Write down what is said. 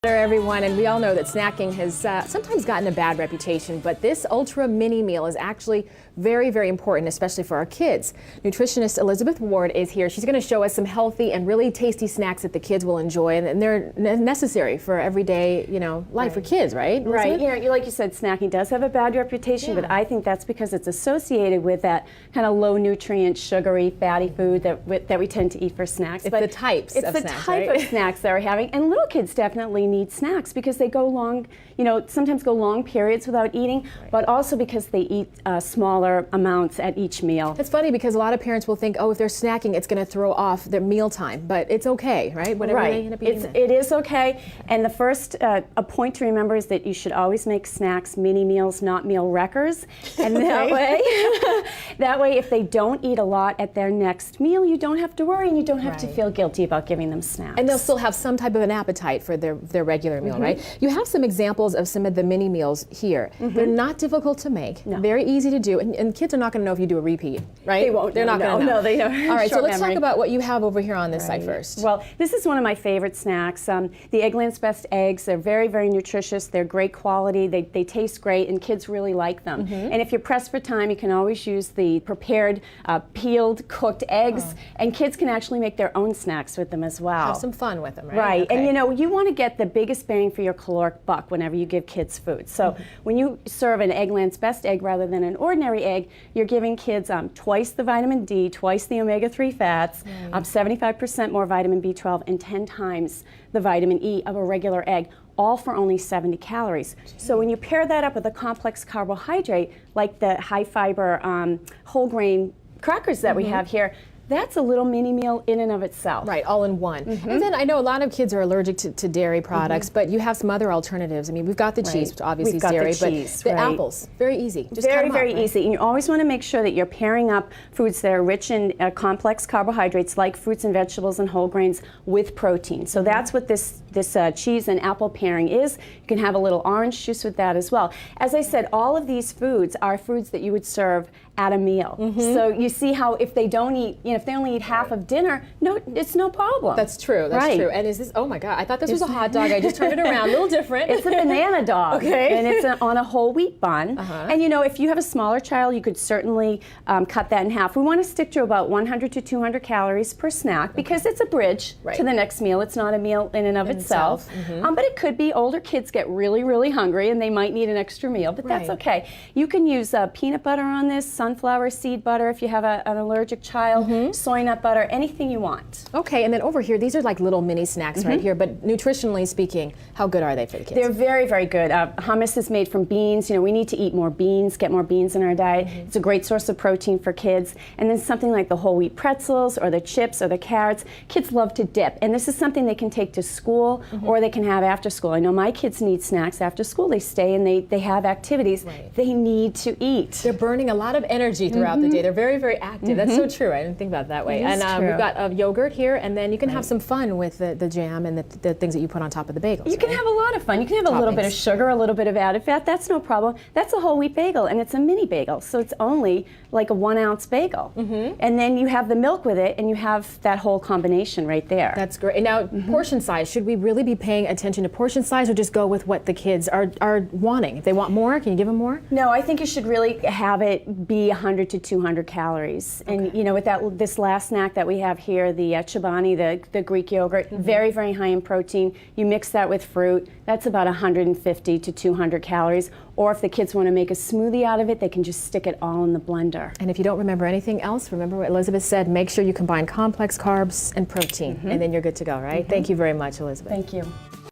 Everyone, and we all know that snacking has sometimes gotten a bad reputation, but this ultra mini meal is actually very, very important, especially for our kids. Nutritionist Elizabeth Ward is here. She's going to show us some healthy and really tasty snacks that the kids will enjoy, and they're necessary for everyday, life for kids, right? Right. Like you said, snacking does have a bad reputation, but I think that's because it's associated with that kind of low nutrient, sugary, fatty food that we tend to eat for snacks. It's the types of snacks, It's the type of snacks that we're having, and little kids definitely need snacks because they go long, sometimes go long periods without eating, but also because they eat smaller amounts at each meal. It's funny because a lot of parents will think, oh, if they're snacking, it's going to throw off their mealtime, but it's okay, right? Whatever they end up eating. It is okay, and the first a point to remember is that you should always make snacks mini meals, not meal wreckers, and that way if they don't eat a lot at their next meal, you don't have to worry and you don't have to feel guilty about giving them snacks. And they'll still have some type of an appetite for their regular meal, right? You have some examples of some of the mini meals here. They're not difficult to make, very easy to do, and kids are not going to know if you do a repeat, right? They won't. They're not going to know. No, they don't. All right, so let's talk about what you have over here on this side first. Well, this is one of my favorite snacks. The Eggland's Best Eggs. They're very, very nutritious. They're great quality. They taste great, and kids really like them. And if you're pressed for time, you can always use the prepared, peeled, cooked eggs, and kids can actually make their own snacks with them as well. Have some fun with them, right? Right, Okay. and you want to get the biggest bang for your caloric buck whenever you give kids food. So when you serve an Eggland's Best Egg rather than an ordinary egg, you're giving kids twice the vitamin D, twice the omega-3 fats, 75% more vitamin B12, and 10 times the vitamin E of a regular egg, all for only 70 calories. So when you pair that up with a complex carbohydrate, like the high-fiber whole grain crackers that we have here, that's a little mini meal in and of itself. Right, all in one. And then I know a lot of kids are allergic to dairy products, but you have some other alternatives. I mean, we've got the cheese, which obviously is dairy, but the apples, very easy. Just very, very easy. And you always want to make sure that you're pairing up foods that are rich in complex carbohydrates, like fruits and vegetables and whole grains, with protein. So that's what this cheese and apple pairing is. You can have a little orange juice with that as well. As I said, all of these foods are foods that you would serve at a meal. So you see how if they don't eat, if they only eat half of dinner, it's no problem. That's true. That's true. And is this? Oh my God! I thought this was a hot dog. I just turned it around. A little different. It's a banana dog. Okay. And it's on a whole wheat bun. And if you have a smaller child, you could certainly cut that in half. We want to stick to about 100 to 200 calories per snack because it's a bridge to the next meal. It's not a meal in and of itself. But it could be older kids get really, really hungry and they might need an extra meal, but that's okay. You can use peanut butter on this, sunflower seed butter if you have an allergic child, soy nut butter, anything you want. Okay, and then over here, these are like little mini snacks right here, but nutritionally speaking, how good are they for the kids? They're very, very good. Hummus is made from beans. We need to eat more beans, get more beans in our diet. It's a great source of protein for kids. And then something like the whole wheat pretzels or the chips or the carrots, kids love to dip. And this is something they can take to school or they can have after school. I know my kids need snacks after school. They stay and they have activities. They need to eat. They're burning a lot of energy throughout the day. They're very, very active. That's so true. I didn't think about it that way. And we've got yogurt here, and then you can have some fun with the jam and the things that you put on top of the bagels. You can have a lot of fun. You can have a little bit of sugar, a little bit of added fat. That's no problem. That's a whole wheat bagel, and it's a mini bagel, so it's only like a 1 ounce bagel. And then you have the milk with it, and you have that whole combination right there. That's great. And now, portion size. Should we really be paying attention to portion size, or just go with what the kids are wanting? If they want more, can you give them more? No, I think you should really have it be 100 to 200 calories. And with this last snack that we have here, the chobani, the Greek yogurt, very, very high in protein. You mix that with fruit, that's about 150 to 200 calories. Or if the kids want to make a smoothie out of it, they can just stick it all in the blender. And if you don't remember anything else, remember what Elizabeth said, make sure you combine complex carbs and protein, and then you're good to go, right? Thank you very much, Elizabeth. Thank you.